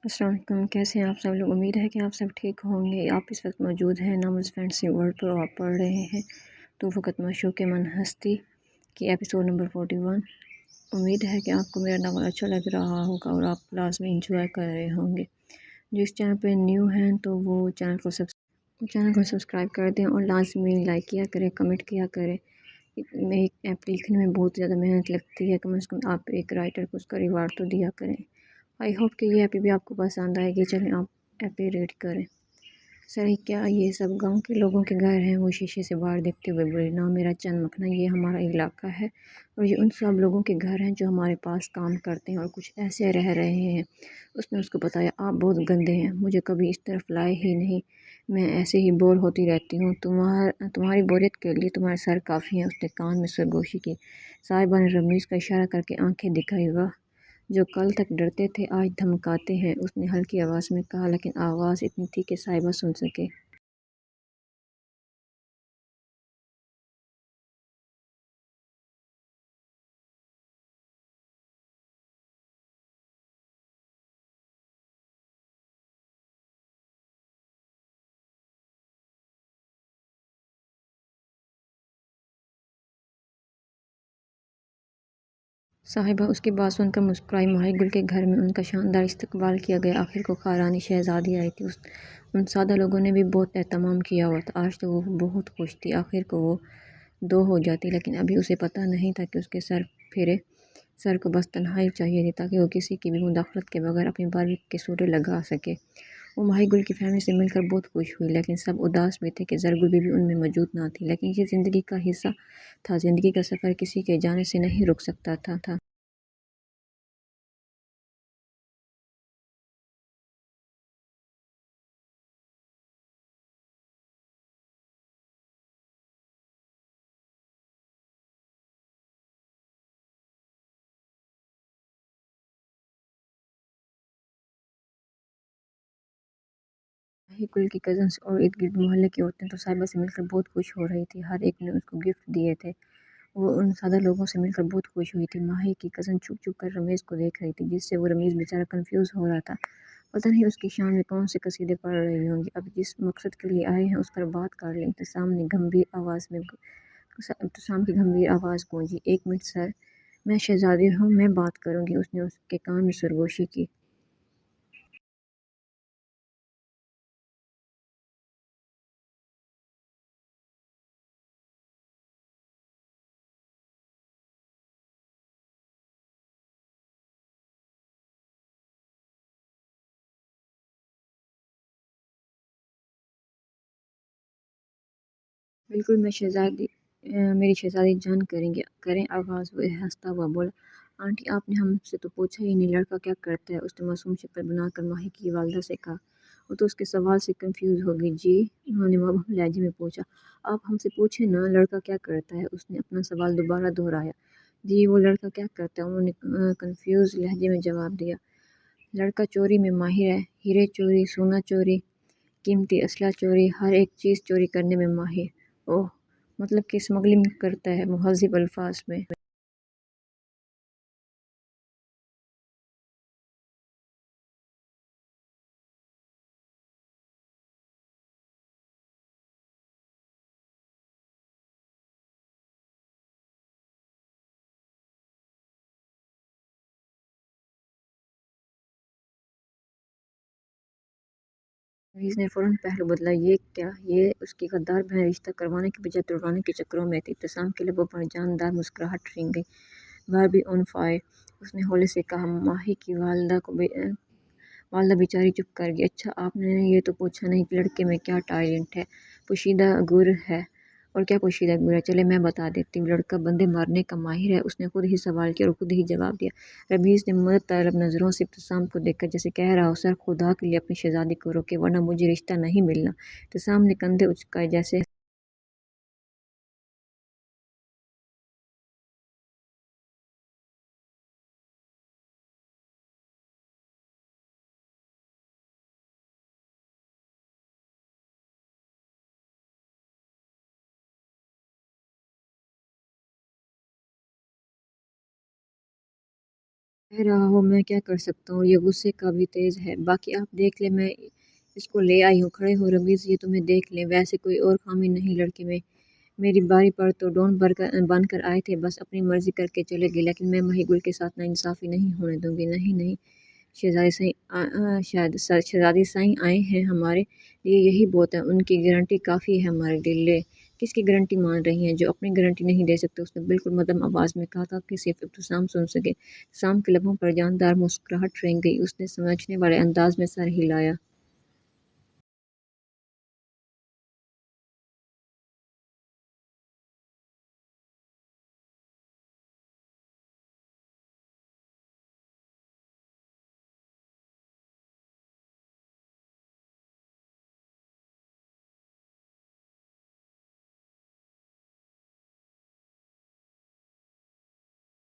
السلام علیکم، کیسے ہیں آپ سب لوگ؟ امید ہے کہ آپ سب ٹھیک ہوں گے۔ آپ اس وقت موجود ہیں نامز فینسی ورلڈ پر، آپ پڑھ رہے ہیں تو فقط مشو کے من ہستی کی ایپیسوڈ نمبر 41۔ امید ہے کہ آپ کو میرا ناول اچھا لگ رہا ہوگا اور آپ لازمی انجوائے کر رہے ہوں گے۔ جو اس چینل پہ نیو ہیں تو وہ چینل کو سبسکرائب کر دیں اور لازمی لائک کیا کریں، کمنٹ کیا کریں۔ ایک ایپ لکھنے میں بہت زیادہ محنت لگتی ہے، کم از کم آپ ایک رائٹر کو اس کا ریوارڈ تو دیا کریں۔ آئی ہوپ کہ یہ ایپی بھی آپ کو پسند آئے گی۔ چلیں آپ ایپی ریڈ کریں۔ سر کیا یہ سب گاؤں کے لوگوں کے گھر ہیں؟ وہ شیشے سے باہر دیکھتے ہوئے بولے، نام میرا چند مکھنا، یہ ہمارا علاقہ ہے اور یہ ان سب لوگوں کے گھر ہیں جو ہمارے پاس کام کرتے ہیں اور کچھ ایسے رہ رہے ہیں۔ اس نے اس کو بتایا، آپ بہت گندے ہیں، مجھے کبھی اس طرف لائے ہی نہیں، میں ایسے ہی بور ہوتی رہتی ہوں، تمہاری بوریت کے لیے تمہارے سر کافی ہیں۔ اس نے کان میں سرگوشی کی۔ صاحبہ نے رمیز کا اشارہ کر کے آنکھیں دکھائی۔ واہ، جو کل تک ڈرتے تھے آج دھمکاتے ہیں، اس نے ہلکی آواز میں کہا، لیکن آواز اتنی تھی کہ صاحبہ سن سکے۔ صاحبہ اس کی بات سن کر مسکرائی۔ ماہی گل کے گھر میں ان کا شاندار استقبال کیا گیا۔ آخر کو خارانی شہزادی آئی تھی۔ ان سادہ لوگوں نے بھی بہت اہتمام کیا ہوا تھا۔ آج تو وہ بہت خوش تھی۔ آخر کو وہ دو ہو جاتی، لیکن ابھی اسے پتہ نہیں تھا کہ اس کے سر کو بس تنہائی چاہیے تھی تاکہ وہ کسی کی بھی مداخلت کے بغیر اپنی باری کے سورے لگا سکے۔ وہ ماہی گل کی فیملی سے مل کر بہت خوش ہوئی، لیکن سب اداس بھی تھے کہ زرگل بھی ان میں موجود نہ تھی۔ لیکن یہ زندگی کا حصہ تھا، زندگی کا سفر کسی کے جانے سے نہیں رک سکتا تھا۔ ماہی گل کی کزنس اور ارد گرد محلے کی عورتیں تو صاحبہ سے مل کر بہت خوش ہو رہی تھی۔ ہر ایک نے اس کو گفٹ دیے تھے۔ وہ ان سادہ لوگوں سے مل کر بہت خوش ہوئی تھی۔ ماہی کی کزن چھپ چھپ کر رمیز کو دیکھ رہی تھی، جس سے وہ رمیز بیچارہ کنفیوز ہو رہا تھا۔ پتہ نہیں اس کی شان میں کون سے قصیدے پڑھ رہی ہوں گی۔ اب جس مقصد کے لیے آئے ہیں اس پر بات کر لیں۔ ابتسام کی گمبھیر آواز گونجی، ایک منٹ سر، میں شہزادی ہوں، میں بات کروں گی۔ اس نے اس کے کان میں سرگوشی کی۔ بالکل، میری شہزادی جان کریں آغاز۔ وہ ہنستا ہوا بولا، آنٹی آپ نے ہم سے تو پوچھا ہی نہیں، لڑکا کیا کرتا ہے؟ اس نے معصوم شکل بنا کر ماہی کی والدہ سے کہا۔ وہ تو اس کے سوال سے کنفیوز ہو گئی۔ جی، انہوں نے مبہم لہجے میں پوچھا۔ آپ ہم سے پوچھیں نا، لڑکا کیا کرتا ہے؟ اس نے اپنا سوال دوبارہ دہرایا۔ جی، وہ لڑکا کیا کرتا ہے؟ انہوں نے کنفیوز لہجے میں جواب دیا۔ لڑکا چوری میں ماہر ہے، ہیرے چوری، سونا چوری، قیمتی اسلحہ چوری، ہر ایک چیز چوری کرنے میں ماہر۔ اوہ، مطلب کہ اسمگلنگ کرتا ہے، مہذب الفاظ میں۔ پرویز نے فوراً پہلو بدلا۔ یہ کیا؟ یہ اس کی غدار بہن رشتہ کروانے کی بجائے تڑوانے کے چکروں میں تھی۔ ابتسام کے لبوں پر جاندار مسکراہٹ رنگ گئی۔ باربی آن فائر، اس نے ہولے سے کہا۔ ماہی کی والدہ بیچاری چپ کر گئی۔ اچھا، آپ نے یہ تو پوچھا نہیں کہ لڑکے میں کیا ٹیلنٹ ہے؟ پوشیدہ گر ہے؟ اور کیا پوشیدہ گر ہے؟ چلے میں بتا دیتی ہوں۔ لڑکا بندے مارنے کا ماہر ہے۔ اس نے خود ہی سوال کیا اور خود ہی جواب دیا۔ رمیز نے مدد طلب نظروں سے ابتسام کو دیکھ کر جیسے کہہ رہا ہو، سر خدا کے لیے اپنی شہزادی کو روکے ورنہ مجھے رشتہ نہیں ملنا۔ ابتسام نے کندھے اچکائے جیسے کہہ رہا ہو میں کیا کر سکتا ہوں، یہ غصے کا بھی تیز ہے۔ باقی آپ دیکھ لیں، میں اس کو لے آئی ہوں۔ کھڑے ہو رمیز، یہ تمہیں دیکھ لیں، ویسے کوئی اور خامی نہیں لڑکے میں۔ میری باری پر تو ڈون بن کر آئے تھے، بس اپنی مرضی کر کے چلے گئے، لیکن میں ماہی گل کے ساتھ ناانصافی نہیں ہونے دوں گی۔ نہیں نہیں، شہزادی سائیں آئے ہیں ہمارے لیے، یہی بہت ہے، ان کی گارنٹی کافی ہے ہمارے لیے۔ لے، کس کی گارنٹی مان رہی ہیں؟ جو اپنی گارنٹی نہیں دے سکتے، اس نے بالکل مدھم آواز میں کہا تاکہ صرف ابتسام سن سکے۔ ابتسام کے لبوں پر جاندار مسکراہٹ رنگ گئی، اس نے سمجھنے والے انداز میں سر ہلایا۔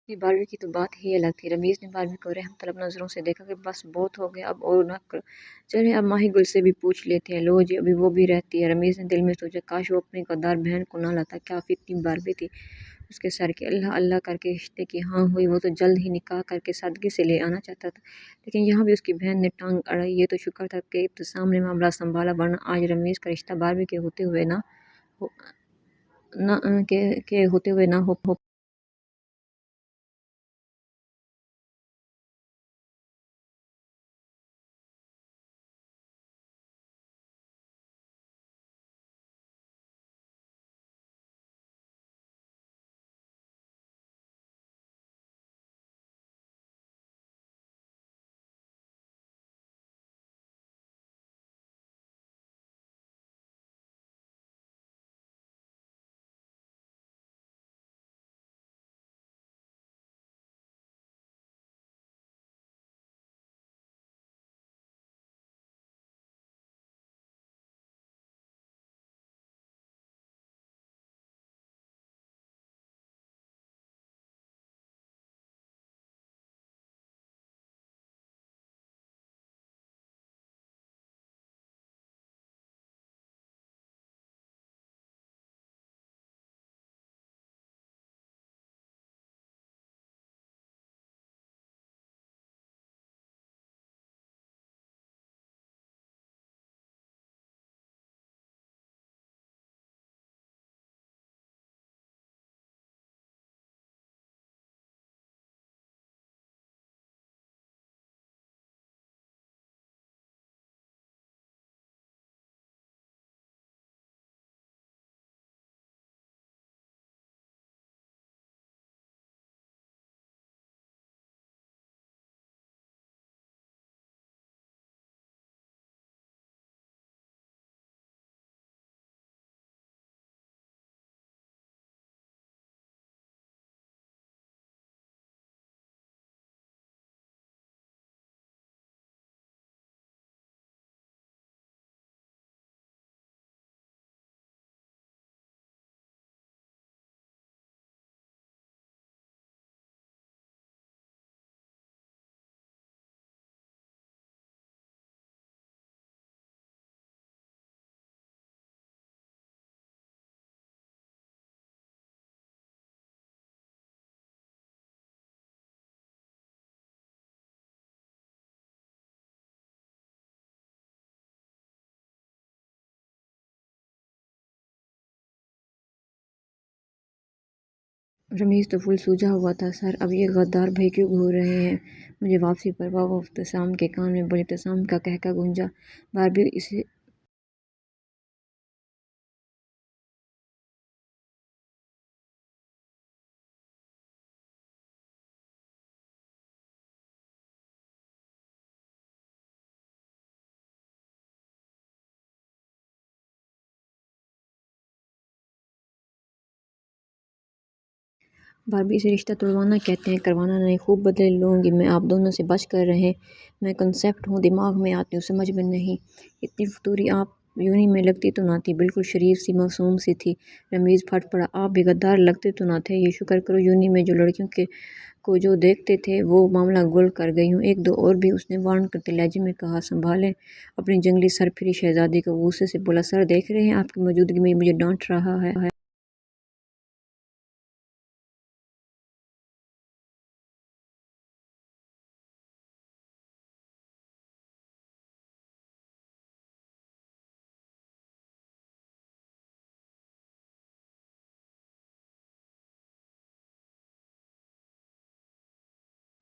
باربی کی تو بات ہی الگ تھی۔ رمیز نے باربی کو رحم طلب نظروں سے دیکھا کہ بس بہت ہو گیا، اب اور نہ کرو، چلیں اب ماہی گل سے بھی پوچھ لیتے ہیں۔ لو جی، ابھی وہ بھی رہتی ہے۔ رمیز نے دل میں سوچا، کاش وہ اپنی غدار بہن کو نہ لاتا، کیا فتنی باربی تھی اس کے سر کی۔ اللہ اللہ کر کے رشتے کی ہاں ہوئی، وہ تو جلد ہی نکاح کر کے سادگی سے لے آنا چاہتا تھا، لیکن یہاں بھی اس کی بہن نے ٹانگ اڑائی۔ یہ تو شکر تھا کہ ابتسام نے معاملہ سنبھالا، ورنہ آج رمیز کا رشتہ باربی کے ہوتے ہوئے نہ ہو رمیز تو پھول سوجا ہوا تھا۔ سر، اب یہ غدار بھائی کیوں گھور رہے ہیں مجھے واپسی پر؟ واہ واہ، ابتسام کے کان میں بولی۔ ابتسام کا قہقہ گونجا۔ باربی اسے باربی اسے رشتہ توڑوانا کہتے ہیں، کروانا نہیں۔ خوب بدلے لوں گی میں، آپ دونوں سے بچ کر رہیں۔ میں کنسپٹ ہوں، دماغ میں آتی ہوں، سمجھ میں نہیں۔ اتنی فطوری آپ یونی میں لگتی تو نہ تھی، بالکل شریف سی، معصوم سی تھی۔ رمیز پھٹ پڑا، آپ بھی غدار لگتے تو نہ تھے۔ یہ شکر کرو یونی میں جو لڑکیوں کو جو دیکھتے تھے وہ معاملہ گول کر گئی ہوں۔ ایک دو اور بھی، اس نے وارن کرتے لہجے میں کہا۔ سنبھالیں اپنی جنگلی سرپھری شہزادی کو، غصے سے بولا۔ سر دیکھ رہے ہیں، آپ کی موجودگی میں مجھے ڈانٹ رہا ہے۔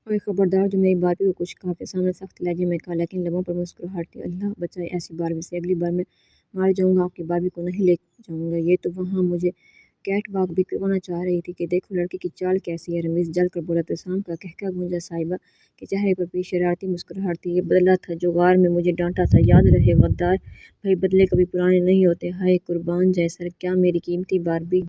ओए खबरदार, जो मेरी बारबी को कुछ कहा, के सामने सख्त लहजे में कहा, लेकिन लबों पर मुस्कुराहट थी। अल्लाह बचाए ऐसी बारबी से, अगली बार मैं मार जाऊंगा, आपकी बारबी को नहीं ले जाऊंगा। ये तो वहाँ मुझे कैट वॉक भी करवाना चाह रही थी कि देखो लड़की की चाल कैसी है। रमीज जल कर बोला। तसाम का कहका गूंजा। साहिबा के चेहरे पर भी शरारती मुस्कुराहट थी। ये बदला था जो गार में मुझे डांटा था, याद रहे गद्दार भाई, बदले कभी पुराने नहीं होते। हाय कुर्बान जाए सर, क्या मेरी कीमती बारबी।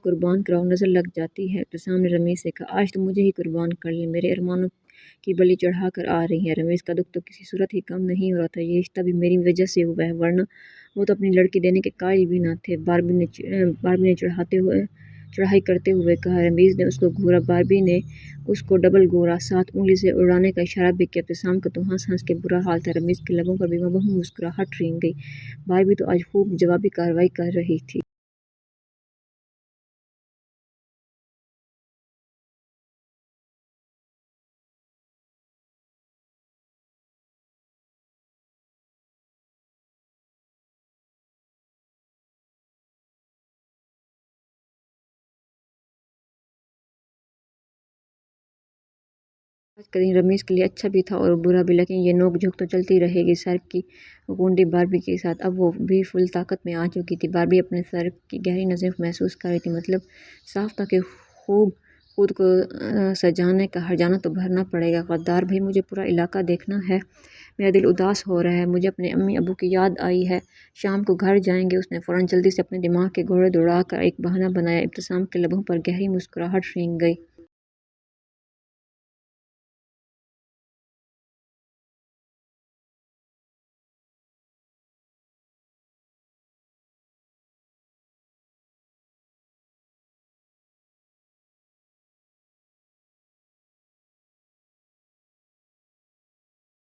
कुर्बान कराओ, नज़र लग जाती है। तो सामने रमीज से कहा, आज तो मुझे ही कुर्बान कर ले, मेरे अरमानों की बलि चढ़ा कर आ रही है। रमीज का दुख तो किसी सूरत ही कम नहीं हो रहा था। ये रिश्ता भी मेरी वजह से हुआ है, वरना वो तो अपनी लड़की देने के कायल भी ना थे। बारबी ने चढ़ाते हुए चढ़ाई करते हुए कहा। रमीज ने उसको घूरा। बारबी ने उसको डबल घूरा, साथ उंगली से उड़ाने का इशारा भी किया। इब्तिसाम का तो हंस हंस के बुरा हाल था। रमीज के लबों पर भी वह मुस्कुराहट रेंग गई। बारबी तो आज खूब जवाबी कार्रवाई कर रही थी। आज का दिन रमीज के लिए अच्छा भी था और बुरा भी, लेकिन ये नोक-झोंक तो चलती रहेगी। सर की गूंडी बारबी के साथ अब वो भी फुल ताकत में आ चुकी थी। बारबी अपने सर की गहरी नज़र महसूस कर रही थी। मतलब साफ था कि खूब खुद को सजाने का हर्जाना तो भरना पड़ेगा। गद्दार भाई, मुझे पूरा इलाका देखना है, मेरा दिल उदास हो रहा है। मुझे अपने अम्मी अबू की याद आई है, शाम को घर जाएंगे। उसने फ़ौरन जल्दी से अपने दिमाग के घोड़े दौड़ा कर एक बहाना बनाया। इब्तिसाम के लबों पर गहरी मुस्कुराहट रेंग गई।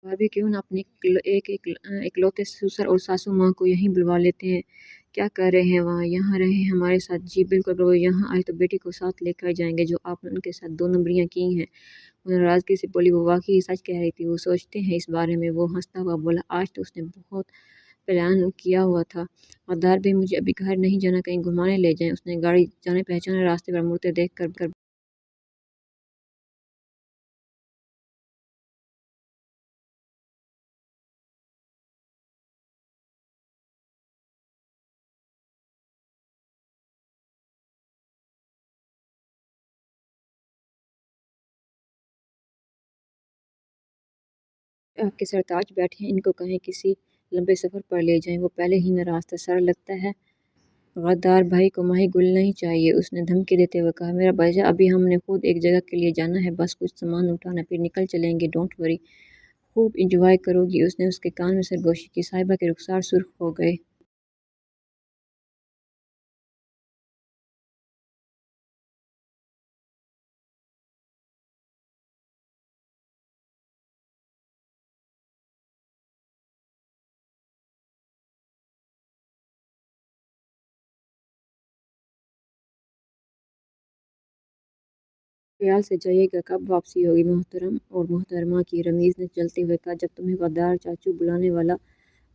भाभी, क्यों ना अपनी इकलौते ससुर और सासू माँ को यहीं बुलवा लेते हैं। क्या कर रहे हैं वहाँ? यहाँ रहे हमारे साथ। जी बिल्कुल, अगर वो यहाँ आए तो बेटी को साथ लेकर जाएंगे। जो आपने उनके साथ दो नंबरियाँ की हैं। वो नाराज़गी से बोली। वो वाकई सच कह रही थी, वो सोचते हैं इस बारे में। वो हंसता हुआ बोला, आज तो उसने बहुत प्लान किया हुआ था। गद्दार भी, मुझे अभी घर नहीं जाना, कहीं घुमाने ले जाएं। उसने गाड़ी जाने पहचाने रास्ते पर मुड़ते देख कर आपके सरताज बैठे हैं, इनको कहें किसी लंबे सफ़र पर ले जाएं। वो पहले ही नाराज़ था। सर, लगता है गद्दार भाई को माही गुल नहीं चाहिए, उसने धमकी देते हुए कहा। मेरा भैया, अभी हमने खुद एक जगह के लिए जाना है, बस कुछ सामान उठाना, फिर निकल चलेंगे। डोंट वरी, खूब इंजॉय करोगी। उसने उसके कान में सरगोशी की। साहिबा के रुखसार सुर्ख हो गए। ख्याल से जाइएगा, कब वापसी होगी मोहतरम और मोहतरमा की? रमीज़ ने चलते हुए कहा। जब तुम्हें गद्दार चाचू बुलाने वाला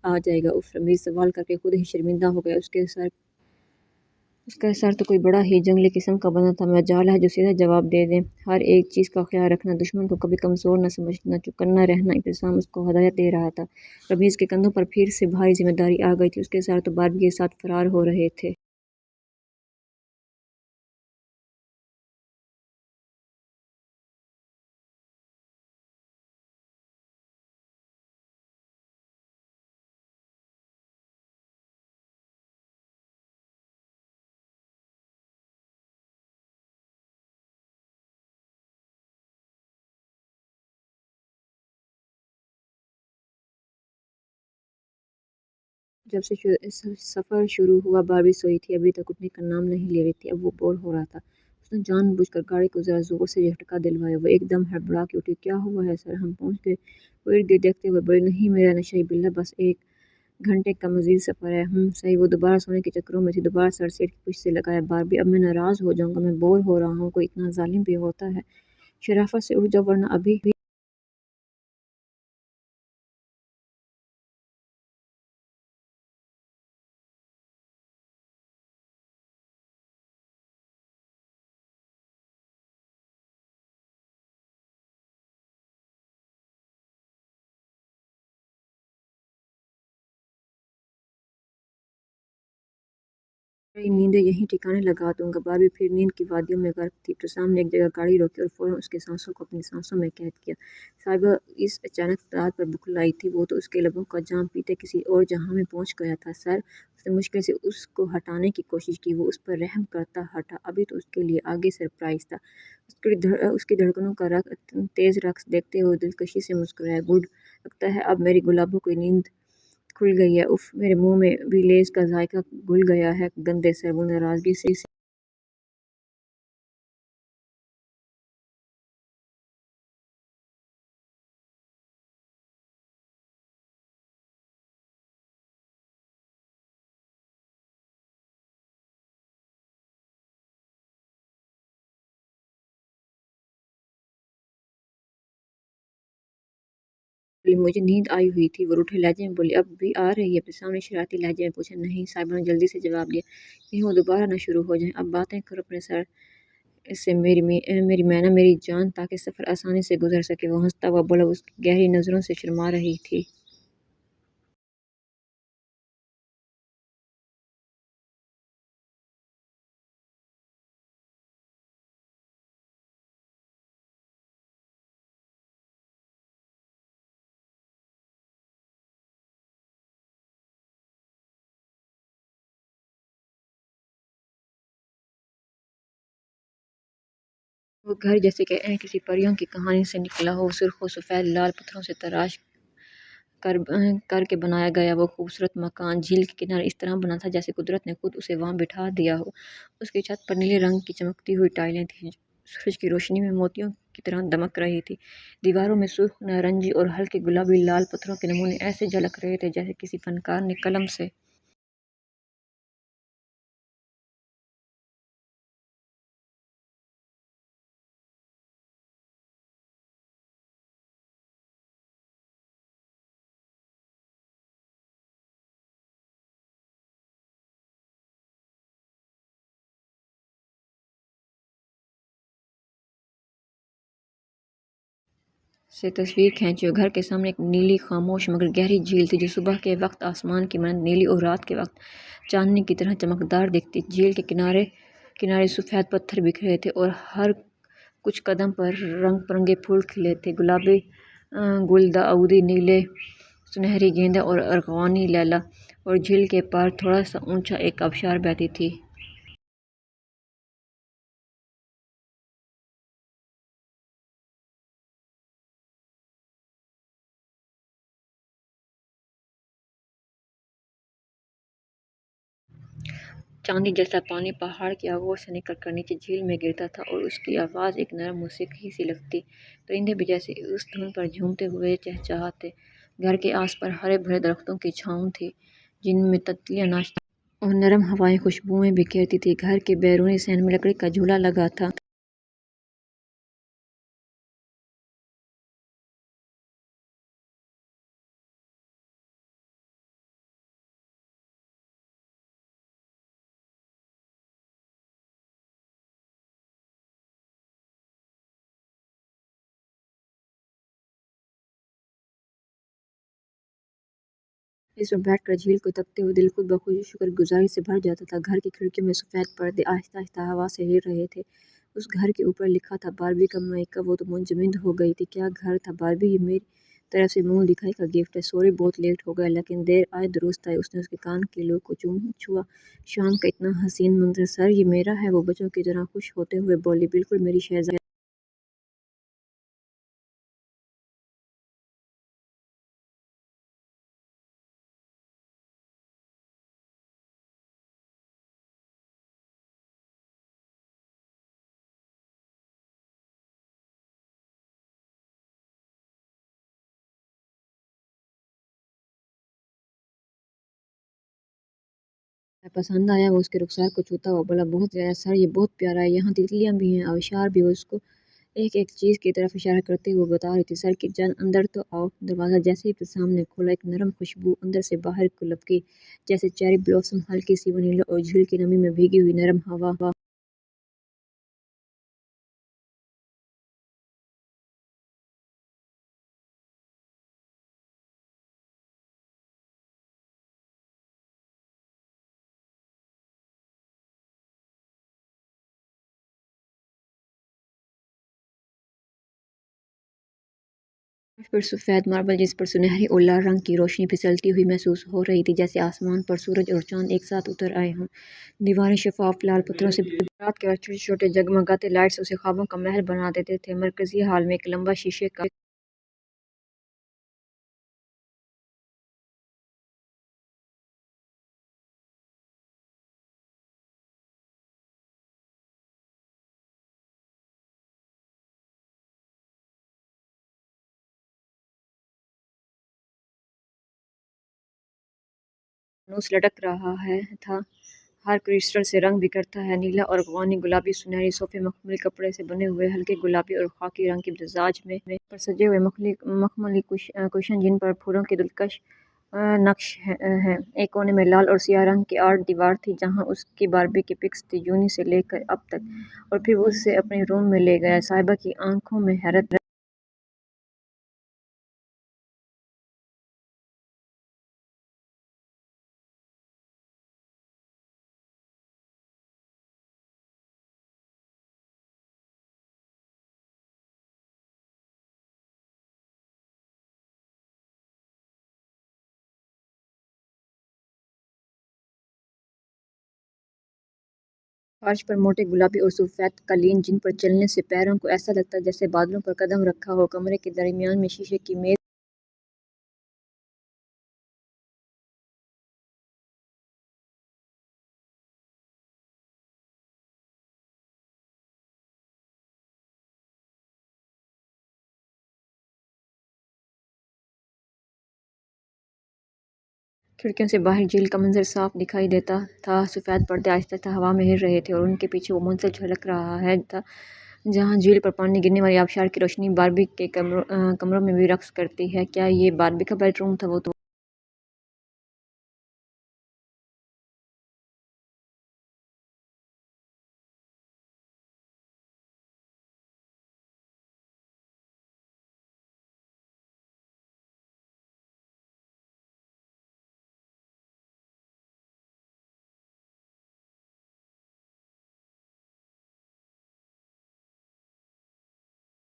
आ जाएगा। उफ, रमीज़ सवाल करके खुद ही शर्मिंदा हो गया। उसका सर तो कोई बड़ा ही जंगली किस्म का बना था। मजाल है जो सीधा जवाब दे दे। हर एक चीज़ का ख्याल रखना, दुश्मन को कभी कमज़ोर न समझना, चौकन्ना रहना। इंतज़ाम उसको हदायत दे रहा था। रमीज़ के कंधों पर फिर से भारी जिम्मेदारी आ गई थी। उसके सर तो बारबी के साथ फरार हो रहे थे। जब से सफ़र शुरू हुआ, बारबी सोई थी, अभी तक उठने का नाम नहीं ले रही थी। अब वो बोर हो रहा था। उसने जानबूझकर गाड़ी को ज़रा ज़ोर से झटका दिलवाया। वो एकदम हड़बड़ा के उठी। क्या हुआ है सर? हम पहुँच गए। वो इर्द गिर्द देखते हुए बोले, नहीं मेरा नशे बिल्ला, बस एक घंटे का मज़ीद सफ़र है। सही, वो दोबारा सोने के चक्करों में थी, दोबारा सर सीट की पुश्त से लगाया। बारबी, अब मैं नाराज़ हो जाऊँगा, मैं बोर हो रहा हूँ, कोई इतना ज़ालिम भी होता है? शराफ़त से उठ जाओ वरना अभी भी। मेरी नींदें यहीं ठिकाने लगा दूँगा। बारबी फिर नींद की वादियों में गर्क थी, तो सामने एक जगह गाड़ी रोकी और फ़ौरन उसकी सांसों को अपनी सांसों में कैद किया। साहिबा इस अचानक रात पर बुखलाई थी, वो तो उसके लबों का जाम पीते किसी और जहां में पहुंच गया था। सर, उसने मुश्किल से उसको हटाने की कोशिश की, वो उस पर रहम करता हटा। अभी तो उसके लिए आगे सरप्राइज़ था। उसकी धड़कनों का तेज़ रक़्स देखते हुए दिलकशी से मुस्कुराया। गुड, लगता है अब मेरी गुलाबों की नींद खुल गई है। उफ़, मेरे मुँह में भी लेज़ का ज़ायका घुल गया है। गंदे सर, वो नाराज़गी से बोली, मुझे नींद आई हुई थी। वो रूठे लहजे में बोली, अब भी आ रही है? अपने सामने शरारती लहजे में पूछा। नहीं, साहिबा ने जल्दी से जवाब दिया, कहीं वो दोबारा न शुरू हो जाएं। अब बातें करो अपने सर से, मेरी मैना, मेरी जान, ताकि सफ़र आसानी से गुजर सके। वो हंसता हुआ बोला, उसकी गहरी नज़रों से शर्मा रही थी। वो घर जैसे कि किसी परियों की कहानी से निकला हो, सुर्ख और सफ़ेद लाल पत्थरों से तराश करके बनाया गया वो खूबसूरत मकान झील के किनारे इस तरह बना था जैसे कुदरत ने खुद उसे वहां बिठा दिया हो। उसकी छत पर नीले रंग की चमकती हुई टाइलें थीं, सूरज की रोशनी में मोतियों की तरह दमक रही थी। दीवारों में सुर्ख नारंगी और हल्के गुलाबी लाल पत्थरों के नमूने ऐसे झलक रहे थे जैसे किसी फनकार ने कलम से। तस्वीर खींची और घर के सामने एक नीली खामोश मगर गहरी झील थी जो सुबह के वक्त आसमान की मानद नीली और रात के वक्त चांदनी की तरह चमकदार दिखती। झील के किनारे किनारे सफ़ेद पत्थर बिखरे थे और हर कुछ कदम पर रंग बिरंगे फूल खिले थे, गुलाबी गुलदाउदी, नीले सुनहरी गेंदा और अरगवानी लैला। और झील के पार थोड़ा सा ऊंचा एक आबशार बहती थी। चांदी जैसा पानी पहाड़ की आगोश से निकल कर नीचे झील में गिरता था और उसकी आवाज़ एक नरम मौसीकी सी लगती। परिंदे भी जैसे उस धुन पर झूमते हुए चहचहाते। घर के आस पास हरे भरे दरख्तों की छाँव थी जिनमें तितलियां नाचती और नरम हवाएं खुशबुएं बिखेरती थी। घर के बैरूनी सहन में लकड़ी का झूला लगा था। इसमें बैठकर झील को तकते हुए दिल खुद ब खुद शुक्रगुजारी से भर जाता था। घर की खिड़कियों में सफ़ेद पर्दे आहिस्ता आहिस्ता हवा से हिल रहे थे। उस घर के ऊपर लिखा था, बारबी का मायका। वो तो मुंजमद हो गई थी। क्या घर था बारबी? ये मेरी तरफ से मुंह दिखाई का गिफ्ट है। सॉरी, बहुत लेट हो गया, लेकिन देर आए दुरुस्त आए। उसने उसके कान के लूप को छुआ। शाम का इतना हसीन मंजर। सर, ये मेरा है, वो बच्चों की तरह खुश होते हुए बोली। बिल्कुल मेरी शहजादी। पसंद आया। वो उसके रुखसार को छूता हुआ बोला, बहुत ज़्यादा सर, ये बहुत प्यारा है, यहाँ तितलियाँ भी हैं, आबशार भी। वो उसको एक एक चीज़ की तरफ इशारा करते हुए बता रही थी, सर की जान अंदर तो आओ। दरवाज़ा जैसे ही इब्तिसाम ने खोला, एक नरम खुशबू अंदर से बाहर को लपकी, जैसे चेरी ब्लॉसम, हल्की सी वनीला और झील की नमी में भीगी हुई नरम हवा। फर्श पर सफ़ेद मार्बल, जिस पर सुनहरी और लाल रंग की रोशनी फिसलती हुई महसूस हो रही थी, जैसे आसमान पर सूरज और चांद एक साथ उतर आए हों। दीवारें शफाफ लाल पत्थरों से रात के वक्त छोटे छोटे जगमगाते लाइट्स उसे ख्वाबों का महल बना देते थे। मरकजी हाल में एक लंबा शीशे का फानुस लटक रहा था, हर क्रिस्टल से रंग बिखरता है, नीला और अफगानी गुलाबी। सुनहरी सोफे मखमली कपड़े से बने हुए, हल्के गुलाबी और खाकी रंग की मिजाज में पर सजे हुए मखमली कुशन, जिन पर फूलों के दिलकश नक्श है। एक कोने में लाल और सियाह रंग की आर्ट दीवार थी, जहाँ उसकी बारबी की पिक्स थी, जूनी से लेकर अब तक। और फिर वो उसे अपने रूम में ले गया। साहिबा की आंखों में हैरत। फर्श पर मोटे गुलाबी और सफ़ेद कालीन, जिन पर चलने से पैरों को ऐसा लगता जैसे बादलों पर कदम रखा हो। कमरे के दरमियान में शीशे की मेज, खिड़कियों से बाहर झील का मंजर साफ दिखाई देता था। सफ़ेद पर्दे आहिस्ता आहिस्ता हवा में हिल रहे थे और उनके पीछे वो मंजर झलक रहा है था, जहाँ झील पर पानी गिरने वाली आबशार की रोशनी बारबी के कमरों में भी रक्स करती है। क्या ये बारबी का बेडरूम था? वो तो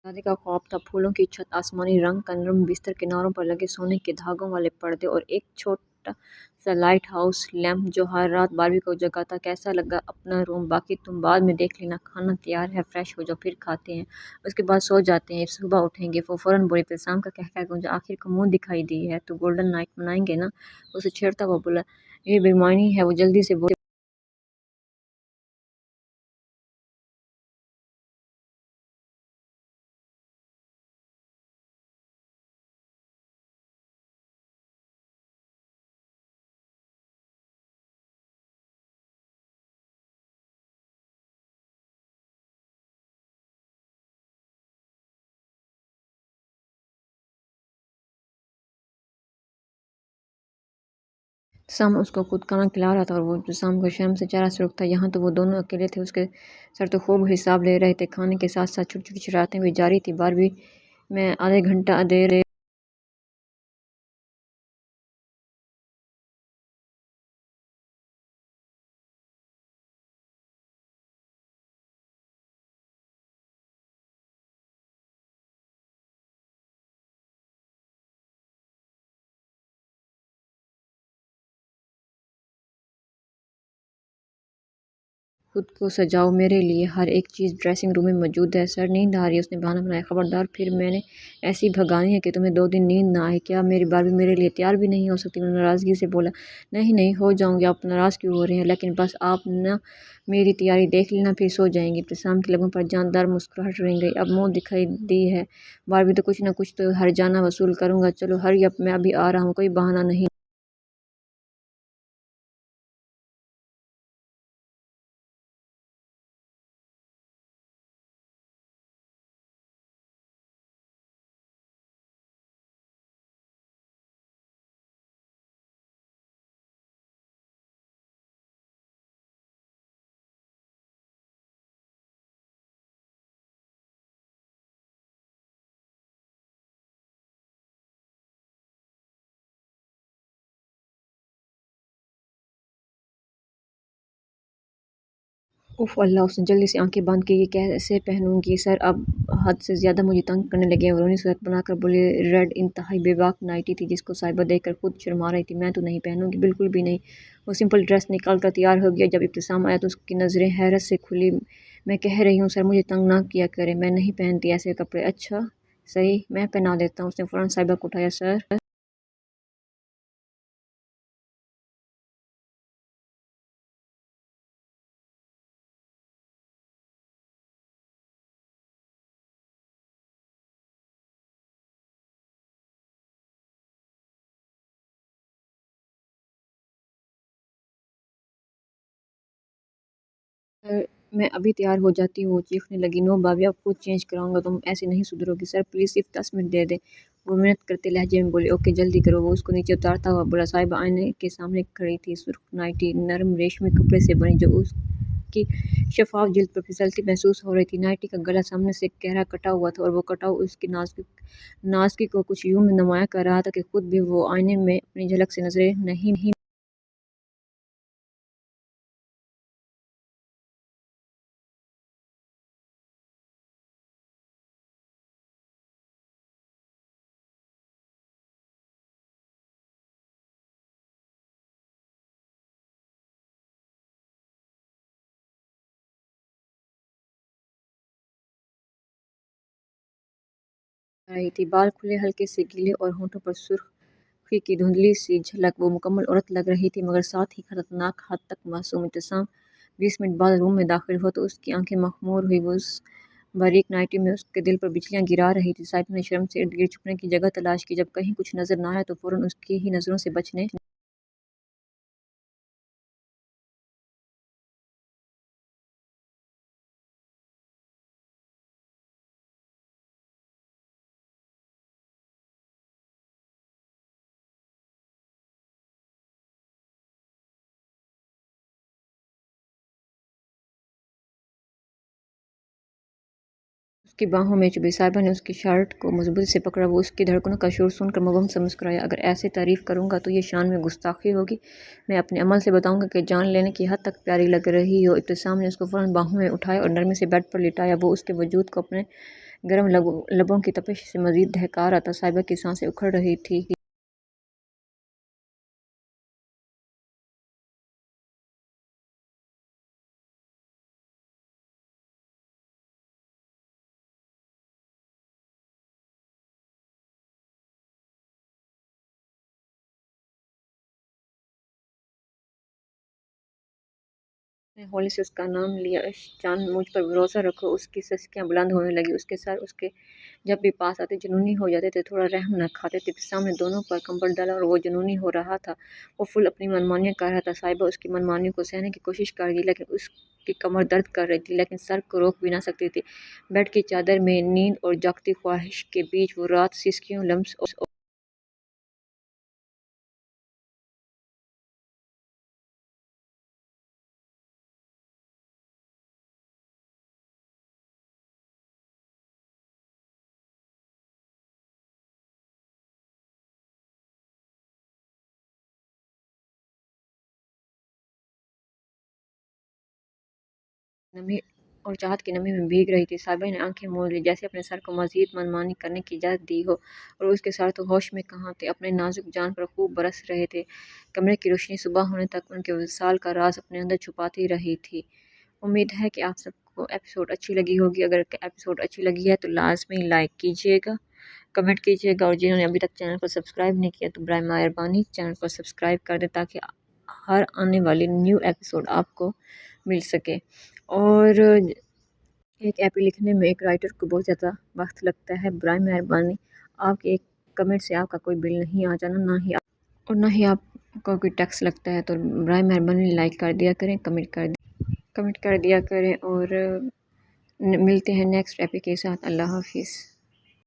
शादी का ख्वाब था। फूलों की छत, आसमानी रंग का नरम बिस्तर, किनारों पर लगे सोने के धागों वाले पर्दे और एक छोटा सा लाइट हाउस लैंप जो हर रात बारबी को जगाता। कैसा लगा अपना रूम? बाकी तुम बाद में देख लेना, खाना तैयार है, फ्रेश हो जाओ, फिर खाते हैं, उसके बाद सो जाते हैं, सुबह उठेंगे। वो फौरन बोली, इब्तिसाम का कहकर मुझे आखिर को मुंह दिखाई दी है, तो गोल्डन नाइट मनाएंगे ना? उसे छेड़ता हुआ बोला, ये बेईमानी है। वो जल्दी से बोली, शाम उसको खुद खाना खिला रहा था और वो शाम को शर्म से चेहरा सुर्ख था। यहाँ तो वो दोनों अकेले थे, उसके सर तो खूब हिसाब ले रहे थे। खाने के साथ साथ छोटी छोटी शरारतें भी जारी थी। बारबी मैं आधे घंटा देर खुद को सजाओ मेरे लिए, हर एक चीज़ ड्रेसिंग रूम में मौजूद है। सर नींद आ रही है, उसने बहाना बनाया। खबरदार, फिर मैंने ऐसी भगानी है कि तुम्हें 2 दिन नींद ना आए। क्या मेरी बारबी मेरे लिए तैयार भी नहीं हो सकती? वो नाराज़गी से बोला, नहीं नहीं, हो जाऊंगी। आप नाराज़ क्यों हो रहे हैं? लेकिन बस आप ना मेरी तैयारी देख लेना, फिर सो जाएंगी। इब्तिसाम के लबों पर जानदार मुस्कुराहट रह गई। अब मुंह दिखाई दी है बारबी, तो कुछ ना कुछ तो हर जाना वसूल करूंगा। चलो हरी अप, मैं अभी आ रहा हूँ, कोई बहाना नहीं। उफ़ अल्लाह! उसने जल्दी से आँखें बंद की, ये कैसे पहनूँगी सर, अब हद से ज़्यादा मुझे तंग करने लगे और रोनी सूरत बनाकर बोले। रेड इंतहाई बेबाक नाइटी थी जिसको साहिबा देखकर खुद शर्मा रही थी। मैं तो नहीं पहनूँगी, बिल्कुल भी नहीं। वो सिंपल ड्रेस निकाल कर तैयार हो गया। जब इब्तिसाम आया तो उसकी नज़रें हैरत से खुली। मैं कह रही हूँ सर मुझे तंग ना किया करें, मैं नहीं पहनती ऐसे कपड़े। अच्छा सही, मैं पहना देता हूँ। उसने फ़ौरन साहिबा को उठाया। सर मैं अभी तैयार हो जाती हूँ, वो चीखने लगी। नो भाभी अब खुद चेंज कराऊंगा, तुम ऐसे नहीं सुधरोगी। सर प्लीज़ सिर्फ 10 मिनट दे दे। वो मिन्नत करते लहजे में बोले। ओके जल्दी करो। वो उसको नीचे उतारता हुआ बोला। साहिबा आईने के सामने खड़ी थी, सुर्ख नाइटी नरम रेशमी कपड़े से बनी जो उसकी शफाफ जिल्द पर फिसलती महसूस हो रही थी। नाइटी का गला सामने से गहरा कटा हुआ था और वो कटाव उसकी नाज़ुकी को कुछ यूं नुमाया कर रहा था कि खुद भी वो आईने में अपनी झलक से नजरें नहीं रही थी। बाल खुले हल्के से गीले और होंठों पर सुर्खी की धुंधली सी झलक। वो मुकम्मल औरत लग रही थी मगर साथ ही खतरनाक हद तक मासूम। इब्तिसाम 20 मिनट बाद रूम में दाखिल हुआ तो उसकी आंखें मखमूर हुई। वो उस बारीक नाइटी में उसके दिल पर बिजलियां गिरा रही थी। साहिबा ने शर्म से इर्द गिर्द छुपने की जगह तलाश की। जब कहीं कुछ नजर न आया तो फौरन उसकी ही नजरों से बचने उसकी बाहों में चुभी। साहिबा ने उसकी शर्ट को मजबूती से पकड़ा। वो उसकी धड़कनों का शोर सुनकर मुबहम से मुस्कुराया। अगर ऐसे तारीफ करूंगा तो ये शान में गुस्ताखी होगी। मैं अपने अमल से बताऊंगा कि जान लेने की हद तक प्यारी लग रही हो। इब्तिसाम ने उसको फौरन बाहों में उठाया और नरमी से बेड पर लिटाया। वो उसके वजूद को अपने गर्म लबों की तपिश से मजीद दहका रहा था। साहिबा की सांसें उखड़ रही थी। उसने हौले से उसका नाम लिया। जान मुझ पर भरोसा रखो। उसकी सस्कियां बुलंद होने लगी। उसके सर उसके जब भी पास आते जुनूनी हो जाते थे, थोड़ा रहम न खाते थे। सामने दोनों पर कंबल डाला और वो जुनूनी हो रहा था। वो फुल अपनी मनमानियाँ कर रहा था। साहिबा उसकी मनमानियों को सहने की कोशिश कर रही लेकिन उसकी कमर दर्द कर रही थी, लेकिन सर को रोक भी ना सकती थी। बेड की चादर में नींद और जागती ख्वाहिश के बीच वो रात सिसकियों लम्स और नमी और चाहत की नमी में भीग रही थी। साहिबा ने आंखें मूंद ली जैसे अपने सर को मजीद मनमानी करने की इजाज़त दी हो, और उसके सर तो होश में कहाँ थे, अपने नाजुक जान पर खूब बरस रहे थे। कमरे की रोशनी सुबह होने तक उनके विसाल का राज अपने अंदर छुपाती रही थी। उम्मीद है कि आप सबको एपिसोड अच्छी लगी होगी। अगर एपिसोड अच्छी लगी है तो लाजमी लाइक कीजिएगा, कमेंट कीजिएगा, और जिन्होंने अभी तक चैनल को सब्सक्राइब नहीं किया तो बराए मेहरबानी चैनल को सब्सक्राइब कर दें ताकि हर आने वाली न्यू एपिसोड आपको मिल सके। और एक एपी लिखने में एक राइटर को बहुत ज़्यादा वक्त लगता है। बराए मेहरबानी आपके एक कमेंट से आपका कोई बिल नहीं आ जाना, ना ही आपका कोई टैक्स लगता है। तो बराए मेहरबानी लाइक कर दिया करें, कमेंट कर दिया करें, और मिलते हैं नेक्स्ट एपी के साथ। अल्लाह हाफिज़।